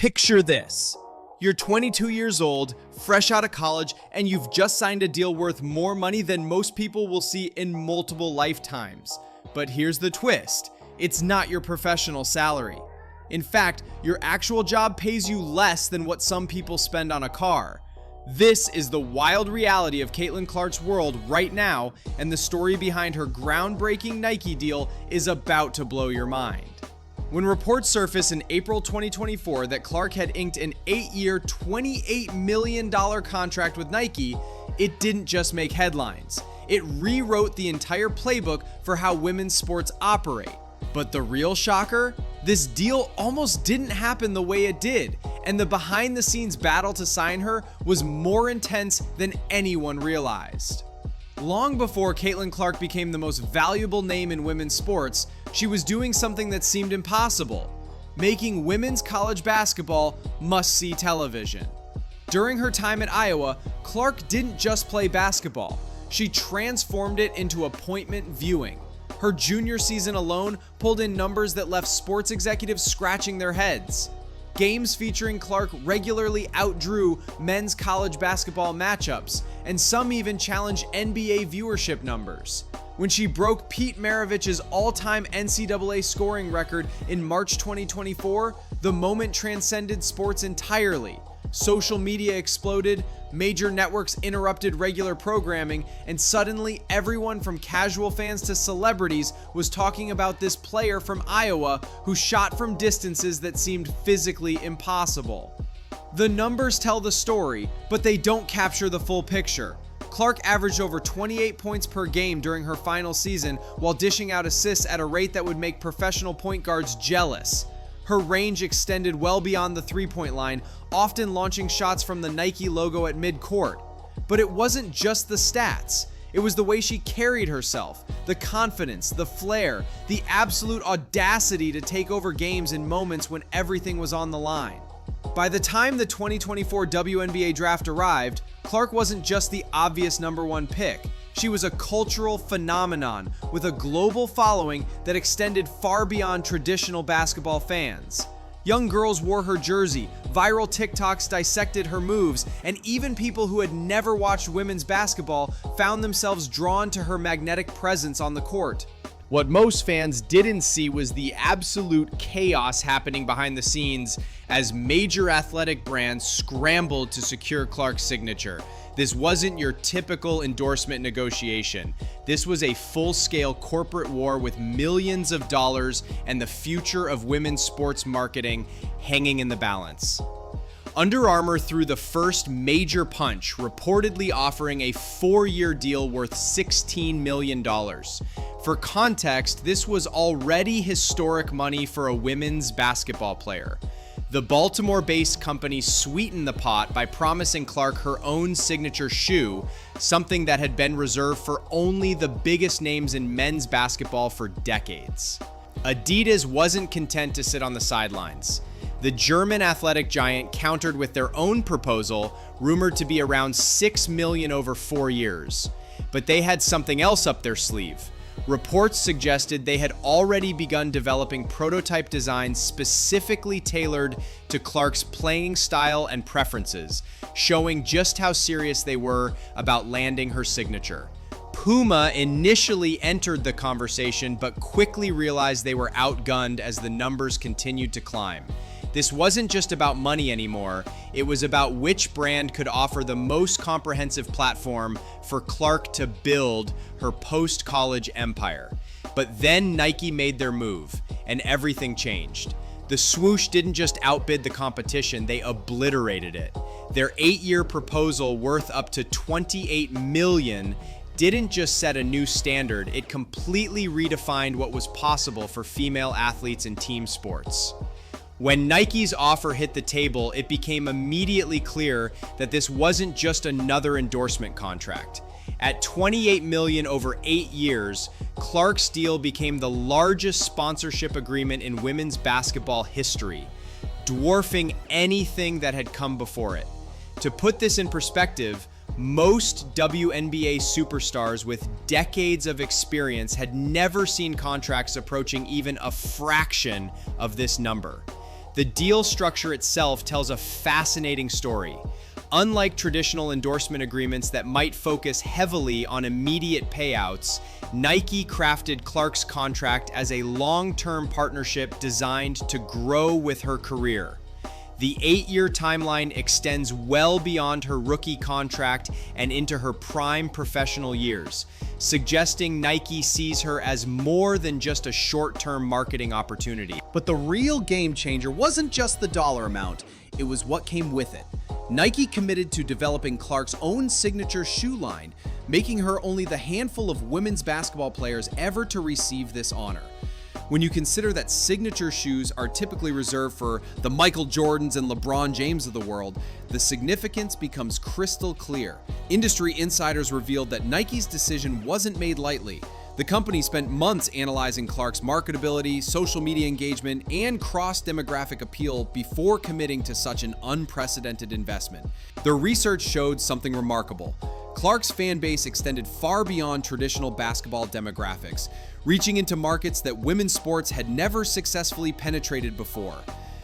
Picture this. You're 22 years old, fresh out of college, and you've just signed a deal worth more money than most people will see in multiple lifetimes. But here's the twist. It's not your professional salary. In fact, your actual job pays you less than what some people spend on a car. This is the wild reality of Caitlin Clark's world right now, and the story behind her groundbreaking Nike deal is about to blow your mind. When reports surfaced in April 2024 that Clark had inked an 8-year, $28 million contract with Nike, it didn't just make headlines. It rewrote the entire playbook for how women's sports operate. But the real shocker? This deal almost didn't happen the way it did, and the behind-the-scenes battle to sign her was more intense than anyone realized. Long before Caitlin Clark became the most valuable name in women's sports, she was doing something that seemed impossible: making women's college basketball must-see television. During her time at Iowa, Clark didn't just play basketball. She transformed it into appointment viewing. Her junior season alone pulled in numbers that left sports executives scratching their heads. Games featuring Clark regularly outdrew men's college basketball matchups, and some even challenged NBA viewership numbers. When she broke Pete Maravich's all-time NCAA scoring record in March 2024, the moment transcended sports entirely. Social media exploded, major networks interrupted regular programming, and suddenly everyone from casual fans to celebrities was talking about this player from Iowa who shot from distances that seemed physically impossible. The numbers tell the story, but they don't capture the full picture. Clark averaged over 28 points per game during her final season while dishing out assists at a rate that would make professional point guards jealous. Her range extended well beyond the three-point line, often launching shots from the Nike logo at mid-court. But it wasn't just the stats. It was the way she carried herself, the confidence, the flair, the absolute audacity to take over games in moments when everything was on the line. By the time the 2024 WNBA draft arrived, Clark wasn't just the obvious number one pick. She was a cultural phenomenon with a global following that extended far beyond traditional basketball fans. Young girls wore her jersey, viral TikToks dissected her moves, and even people who had never watched women's basketball found themselves drawn to her magnetic presence on the court. What most fans didn't see was the absolute chaos happening behind the scenes as major athletic brands scrambled to secure Clark's signature. This wasn't your typical endorsement negotiation. This was a full-scale corporate war with millions of dollars and the future of women's sports marketing hanging in the balance. Under Armour threw the first major punch, reportedly offering a 4-year deal worth $16 million. For context, this was already historic money for a women's basketball player. The Baltimore-based company sweetened the pot by promising Clark her own signature shoe, something that had been reserved for only the biggest names in men's basketball for decades. Adidas wasn't content to sit on the sidelines. The German athletic giant countered with their own proposal, rumored to be around $6 million over 4 years. But they had something else up their sleeve. Reports suggested they had already begun developing prototype designs specifically tailored to Clark's playing style and preferences, showing just how serious they were about landing her signature. Puma initially entered the conversation, but quickly realized they were outgunned as the numbers continued to climb. This wasn't just about money anymore, it was about which brand could offer the most comprehensive platform for Clark to build her post-college empire. But then Nike made their move, and everything changed. The swoosh didn't just outbid the competition, they obliterated it. Their 8-year proposal, worth up to $28 million, didn't just set a new standard, it completely redefined what was possible for female athletes in team sports. When Nike's offer hit the table, it became immediately clear that this wasn't just another endorsement contract. At $28 million over 8 years, Clark's deal became the largest sponsorship agreement in women's basketball history, dwarfing anything that had come before it. To put this in perspective, most WNBA superstars with decades of experience had never seen contracts approaching even a fraction of this number. The deal structure itself tells a fascinating story. Unlike traditional endorsement agreements that might focus heavily on immediate payouts, Nike crafted Clark's contract as a long-term partnership designed to grow with her career. The 8-year timeline extends well beyond her rookie contract and into her prime professional years, suggesting Nike sees her as more than just a short-term marketing opportunity. But the real game changer wasn't just the dollar amount, it was what came with it. Nike committed to developing Clark's own signature shoe line, making her only the handful of women's basketball players ever to receive this honor. When you consider that signature shoes are typically reserved for the Michael Jordans and LeBron James of the world, the significance becomes crystal clear. Industry insiders revealed that Nike's decision wasn't made lightly. The company spent months analyzing Clark's marketability, social media engagement, and cross-demographic appeal before committing to such an unprecedented investment. Their research showed something remarkable. Clark's fan base extended far beyond traditional basketball demographics, reaching into markets that women's sports had never successfully penetrated before.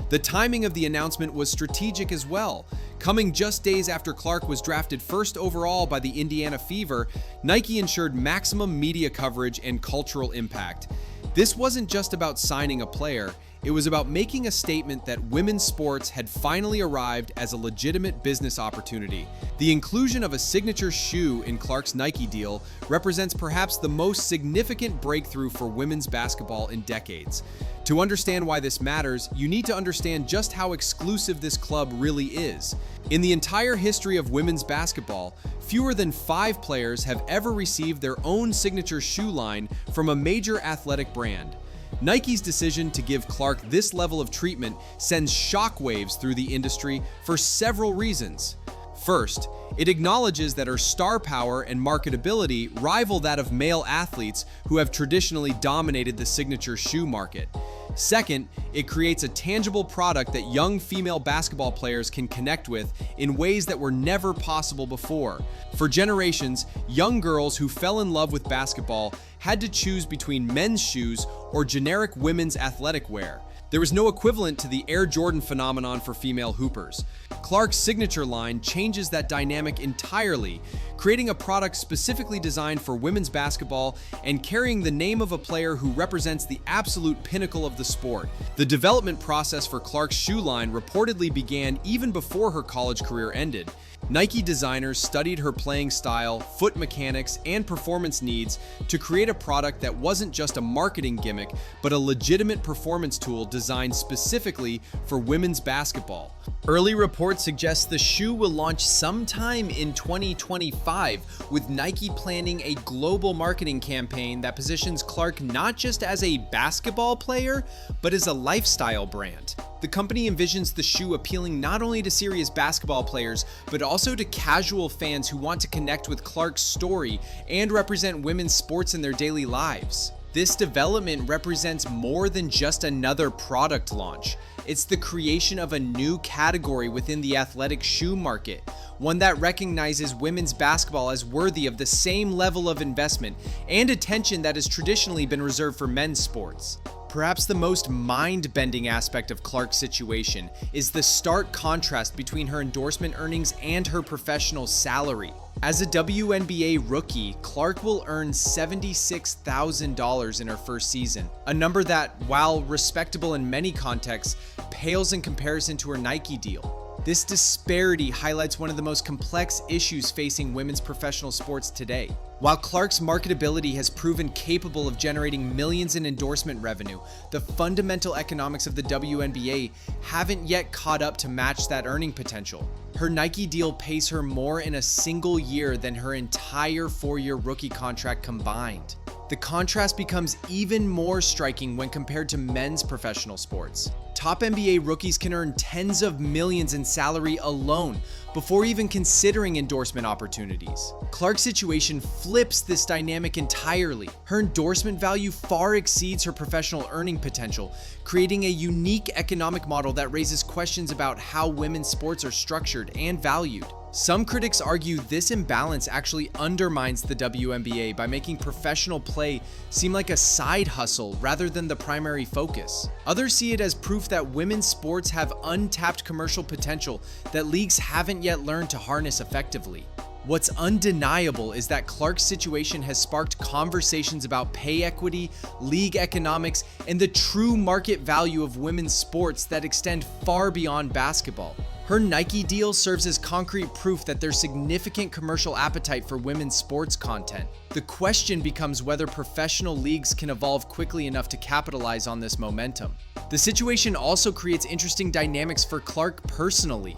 The timing of the announcement was strategic as well. Coming just days after Clark was drafted first overall by the Indiana Fever, Nike ensured maximum media coverage and cultural impact. This wasn't just about signing a player, it was about making a statement that women's sports had finally arrived as a legitimate business opportunity. The inclusion of a signature shoe in Clark's Nike deal represents perhaps the most significant breakthrough for women's basketball in decades. To understand why this matters, you need to understand just how exclusive this club really is. In the entire history of women's basketball, fewer than 5 players have ever received their own signature shoe line from a major athletic brand. Nike's decision to give Clark this level of treatment sends shockwaves through the industry for several reasons. First, it acknowledges that her star power and marketability rival that of male athletes who have traditionally dominated the signature shoe market. Second, it creates a tangible product that young female basketball players can connect with in ways that were never possible before. For generations, young girls who fell in love with basketball had to choose between men's shoes or generic women's athletic wear. There was no equivalent to the Air Jordan phenomenon for female hoopers. Clark's signature line changes that dynamic entirely, creating a product specifically designed for women's basketball and carrying the name of a player who represents the absolute pinnacle of the sport. The development process for Clark's shoe line reportedly began even before her college career ended. Nike designers studied her playing style, foot mechanics, and performance needs to create a product that wasn't just a marketing gimmick, but a legitimate performance tool designed specifically for women's basketball. Early reports suggest the shoe will launch sometime in 2025, with Nike planning a global marketing campaign that positions Clark not just as a basketball player, but as a lifestyle brand. The company envisions the shoe appealing not only to serious basketball players, but also to casual fans who want to connect with Clark's story and represent women's sports in their daily lives. This development represents more than just another product launch. It's the creation of a new category within the athletic shoe market, one that recognizes women's basketball as worthy of the same level of investment and attention that has traditionally been reserved for men's sports. Perhaps the most mind-bending aspect of Clark's situation is the stark contrast between her endorsement earnings and her professional salary. As a WNBA rookie, Clark will earn $76,000 in her first season, a number that, while respectable in many contexts, pales in comparison to her Nike deal. This disparity highlights one of the most complex issues facing women's professional sports today. While Clark's marketability has proven capable of generating millions in endorsement revenue, the fundamental economics of the WNBA haven't yet caught up to match that earning potential. Her Nike deal pays her more in a single year than her entire 4-year rookie contract combined. The contrast becomes even more striking when compared to men's professional sports. Top NBA rookies can earn tens of millions in salary alone before even considering endorsement opportunities. Clark's situation flips this dynamic entirely. Her endorsement value far exceeds her professional earning potential, creating a unique economic model that raises questions about how women's sports are structured and valued. Some critics argue this imbalance actually undermines the WNBA by making professional play seem like a side hustle rather than the primary focus. Others see it as proof that women's sports have untapped commercial potential that leagues haven't yet learned to harness effectively. What's undeniable is that Clark's situation has sparked conversations about pay equity, league economics, and the true market value of women's sports that extend far beyond basketball. Her Nike deal serves as concrete proof that there's significant commercial appetite for women's sports content. The question becomes whether professional leagues can evolve quickly enough to capitalize on this momentum. The situation also creates interesting dynamics for Clark personally.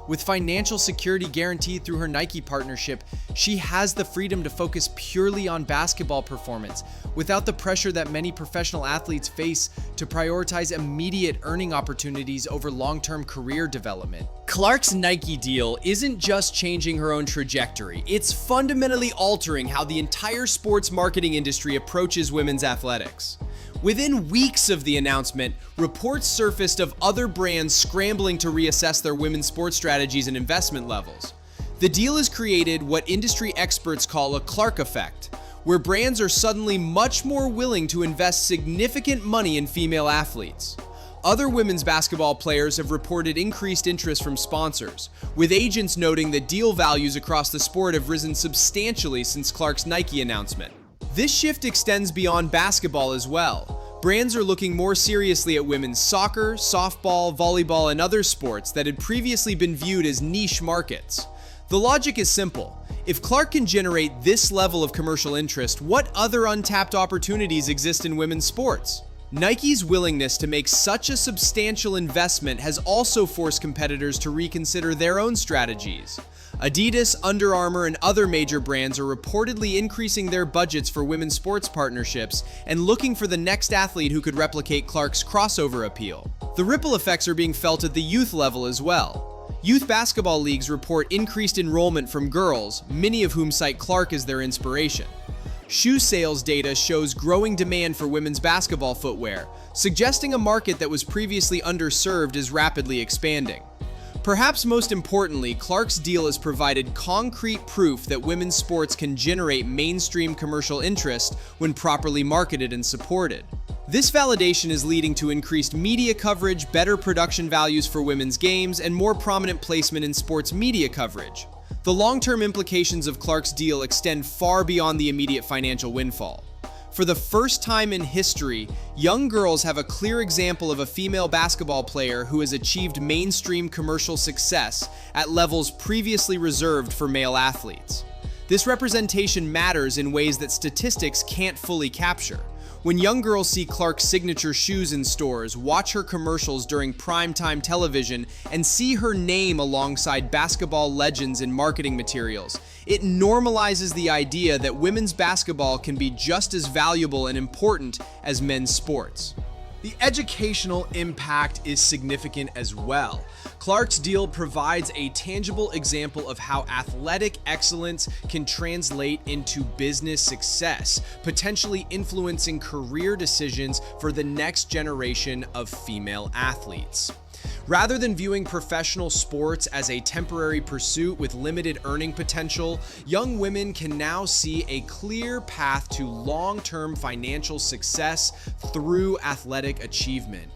With financial security guaranteed through her Nike partnership, she has the freedom to focus purely on basketball performance without the pressure that many professional athletes face to prioritize immediate earning opportunities over long-term career development. Clark's Nike deal isn't just changing her own trajectory, it's fundamentally altering how the entire sports marketing industry approaches women's athletics. Within weeks of the announcement, reports surfaced of other brands scrambling to reassess their women's sports strategies and investment levels. The deal has created what industry experts call a Clark effect, where brands are suddenly much more willing to invest significant money in female athletes. Other women's basketball players have reported increased interest from sponsors, with agents noting that deal values across the sport have risen substantially since Clark's Nike announcement. This shift extends beyond basketball as well. Brands are looking more seriously at women's soccer, softball, volleyball, and other sports that had previously been viewed as niche markets. The logic is simple. If Clark can generate this level of commercial interest, what other untapped opportunities exist in women's sports? Nike's willingness to make such a substantial investment has also forced competitors to reconsider their own strategies. Adidas, Under Armour, and other major brands are reportedly increasing their budgets for women's sports partnerships and looking for the next athlete who could replicate Clark's crossover appeal. The ripple effects are being felt at the youth level as well. Youth basketball leagues report increased enrollment from girls, many of whom cite Clark as their inspiration. Shoe sales data shows growing demand for women's basketball footwear, suggesting a market that was previously underserved is rapidly expanding. Perhaps most importantly, Clark's deal has provided concrete proof that women's sports can generate mainstream commercial interest when properly marketed and supported. This validation is leading to increased media coverage, better production values for women's games, and more prominent placement in sports media coverage. The long-term implications of Clark's deal extend far beyond the immediate financial windfall. For the first time in history, young girls have a clear example of a female basketball player who has achieved mainstream commercial success at levels previously reserved for male athletes. This representation matters in ways that statistics can't fully capture. When young girls see Clark's signature shoes in stores, watch her commercials during primetime television, and see her name alongside basketball legends in marketing materials, it normalizes the idea that women's basketball can be just as valuable and important as men's sports. The educational impact is significant as well. Clark's deal provides a tangible example of how athletic excellence can translate into business success, potentially influencing career decisions for the next generation of female athletes. Rather than viewing professional sports as a temporary pursuit with limited earning potential, young women can now see a clear path to long-term financial success through athletic achievement.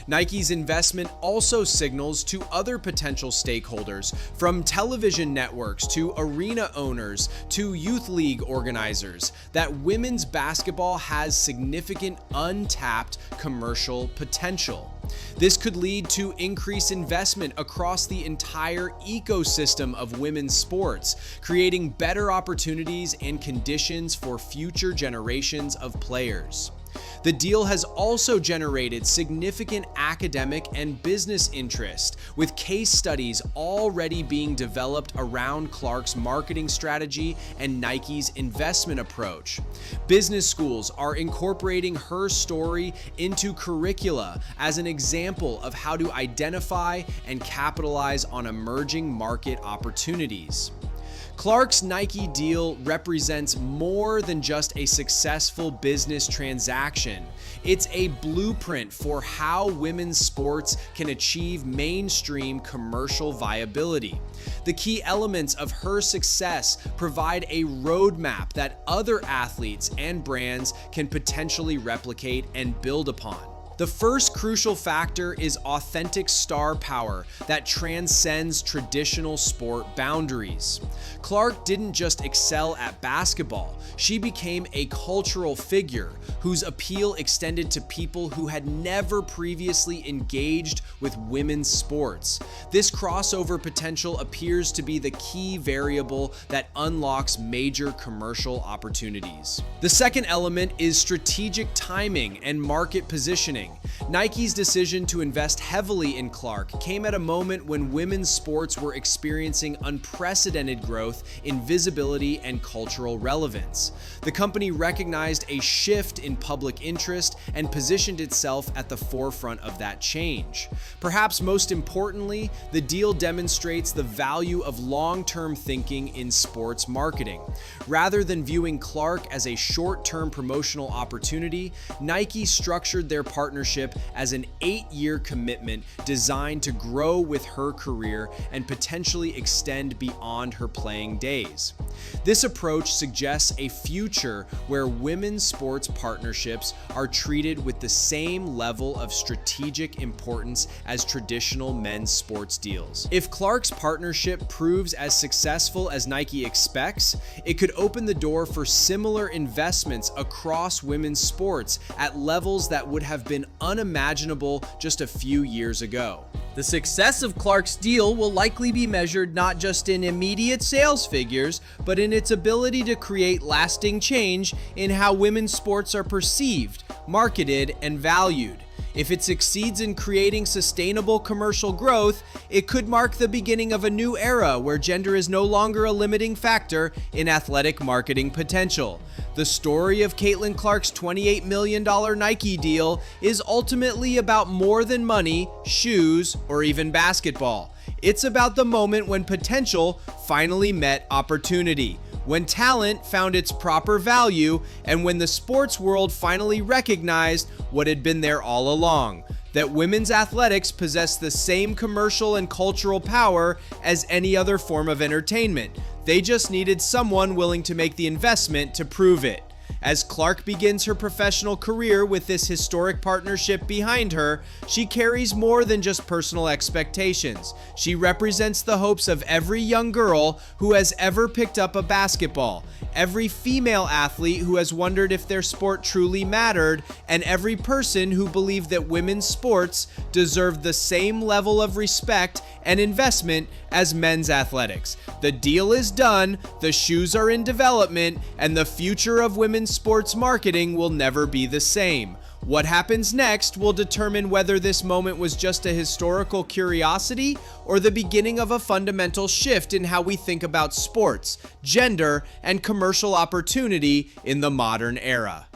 Nike's investment also signals to other potential stakeholders, from television networks to arena owners to youth league organizers, that women's basketball has significant untapped commercial potential. This could lead to increased investment across the entire ecosystem of women's sports, creating better opportunities and conditions for future generations of players. The deal has also generated significant academic and business interest, with case studies already being developed around Clark's marketing strategy and Nike's investment approach. Business schools are incorporating her story into curricula as an example of how to identify and capitalize on emerging market opportunities. Clark's Nike deal represents more than just a successful business transaction. It's a blueprint for how women's sports can achieve mainstream commercial viability. The key elements of her success provide a roadmap that other athletes and brands can potentially replicate and build upon. The first crucial factor is authentic star power that transcends traditional sport boundaries. Clark didn't just excel at basketball, she became a cultural figure whose appeal extended to people who had never previously engaged with women's sports. This crossover potential appears to be the key variable that unlocks major commercial opportunities. The second element is strategic timing and market positioning. Nike's decision to invest heavily in Clark came at a moment when women's sports were experiencing unprecedented growth in visibility and cultural relevance. The company recognized a shift in public interest and positioned itself at the forefront of that change. Perhaps most importantly, the deal demonstrates the value of long-term thinking in sports marketing. Rather than viewing Clark as a short-term promotional opportunity, Nike structured their partnership as an 8-year commitment designed to grow with her career and potentially extend beyond her playing days. This approach suggests a future where women's sports partnerships are treated with the same level of strategic importance as traditional men's sports deals. If Clark's partnership proves as successful as Nike expects, it could open the door for similar investments across women's sports at levels that would have been unimaginable just a few years ago. The success of Clark's deal will likely be measured not just in immediate sales figures, but in its ability to create lasting change in how women's sports are perceived, marketed, and valued. If it succeeds in creating sustainable commercial growth, it could mark the beginning of a new era where gender is no longer a limiting factor in athletic marketing potential. The story of Caitlin Clark's $28 million Nike deal is ultimately about more than money, shoes, or even basketball. It's about the moment when potential finally met opportunity, when talent found its proper value, and when the sports world finally recognized what had been there all along, that women's athletics possess the same commercial and cultural power as any other form of entertainment. They just needed someone willing to make the investment to prove it. As Clark begins her professional career with this historic partnership behind her, she carries more than just personal expectations. She represents the hopes of every young girl who has ever picked up a basketball, every female athlete who has wondered if their sport truly mattered, and every person who believed that women's sports deserved the same level of respect and investment as men's athletics. The deal is done, the shoes are in development, and the future of women's sports marketing will never be the same. What happens next will determine whether this moment was just a historical curiosity or the beginning of a fundamental shift in how we think about sports, gender, and commercial opportunity in the modern era.